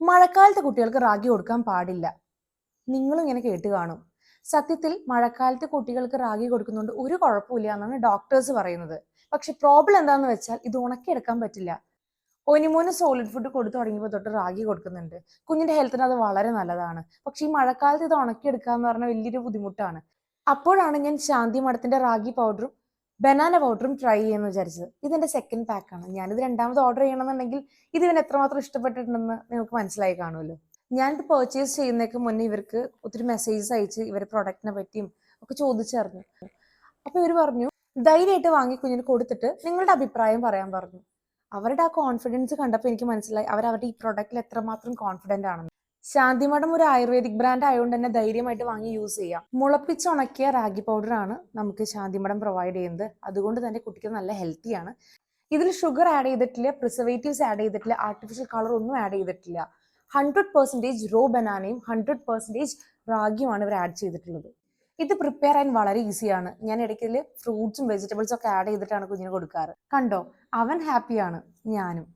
മഴക്കാലത്ത് കുട്ടികൾക്ക് റാഗി കൊടുക്കാൻ പാടില്ല. നിങ്ങളും ഇങ്ങനെ കേട്ട് കാണും. സത്യത്തിൽ മഴക്കാലത്ത് കുട്ടികൾക്ക് റാഗി കൊടുക്കുന്നതുകൊണ്ട് ഒരു കുഴപ്പമില്ല എന്നാണ് ഡോക്ടേഴ്സ് പറയുന്നത്. പക്ഷെ പ്രോബ്ലം എന്താണെന്ന് വെച്ചാൽ ഇത് ഉണക്കിയെടുക്കാൻ പറ്റില്ല. ഒനിമോന് സോളിഡ് ഫുഡ് കൊടുത്തു തുടങ്ങിയപ്പോൾ തൊട്ട് റാഗി കൊടുക്കുന്നുണ്ട്. കുഞ്ഞിന്റെ ഹെൽത്തിന് അത് വളരെ നല്ലതാണ്. പക്ഷെ ഈ മഴക്കാലത്ത് ഇത് ഉണക്കിയെടുക്കുക എന്ന് പറഞ്ഞാൽ വലിയൊരു ബുദ്ധിമുട്ടാണ്. അപ്പോഴാണ് ഞാൻ ശാന്തി മഠത്തിന്റെ റാഗി പൗഡറും ബനാന പൗഡറും ട്രൈ ചെയ്യാന്ന് വിചാരിച്ചത്. ഇതെന്റെ സെക്കൻഡ് പാക്കാണ്. ഞാനിത് രണ്ടാമത് ഓർഡർ ചെയ്യണമെന്നുണ്ടെങ്കിൽ ഇത് ഇവന് എത്രമാത്രം ഇഷ്ടപ്പെട്ടിട്ടുണ്ടെന്ന് നിങ്ങൾക്ക് മനസ്സിലായി കാണുമല്ലോ. ഞാനിത് പർച്ചേസ് ചെയ്യുന്നതിന് മുന്നേ ഇവർക്ക് ഒത്തിരി മെസ്സേജസ് അയച്ച് ഇവരെ പ്രൊഡക്റ്റിനെ പറ്റിയും ഒക്കെ ചോദിച്ചറിഞ്ഞു. അപ്പൊ ഇവർ പറഞ്ഞു ധൈര്യമായിട്ട് വാങ്ങി കുഞ്ഞിന് കൊടുത്തിട്ട് നിങ്ങളുടെ അഭിപ്രായം പറയാൻ പറഞ്ഞു. അവരുടെ ആ കോൺഫിഡൻസ് കണ്ടപ്പോൾ എനിക്ക് മനസ്സിലായി അവരുടെ ഈ പ്രൊഡക്റ്റിൽ എത്രമാത്രം കോൺഫിഡന്റ് ആണെന്ന്. ശാന്തിമഠം ഒരു ആയുർവേദിക് ബ്രാൻഡ് ആയതുകൊണ്ട് തന്നെ ധൈര്യമായിട്ട് വാങ്ങി യൂസ് ചെയ്യാം. മുളപ്പിച്ചുണക്കിയ റാഗി പൗഡർ ആണ് നമുക്ക് ശാന്തിമഠം പ്രൊവൈഡ് ചെയ്യുന്നത്. അതുകൊണ്ട് തന്നെ കുട്ടിക്ക് നല്ല ഹെൽത്തിയാണ്. ഇതിൽ ഷുഗർ ആഡ് ചെയ്തിട്ടില്ല, പ്രിസർവേറ്റീവ്സ് ആഡ് ചെയ്തിട്ടില്ല, ആർട്ടിഫിഷ്യൽ കളർ ഒന്നും ആഡ് ചെയ്തിട്ടില്ല. 100% റോ ബനാനയും 100% റാഗിയുമാണ് ഇവർ ആഡ് ചെയ്തിട്ടുള്ളത്. ഇത് പ്രിപ്പയർ ചെയ്യാൻ വളരെ ഈസിയാണ്. ഞാൻ ഇടയ്ക്കിൽ ഫ്രൂട്ട്സും വെജിറ്റബിൾസും ഒക്കെ ആഡ് ചെയ്തിട്ടാണ് കുഞ്ഞിന് കൊടുക്കാറ്. കണ്ടോ, അവൻ ഹാപ്പിയാണ്, ഞാനും.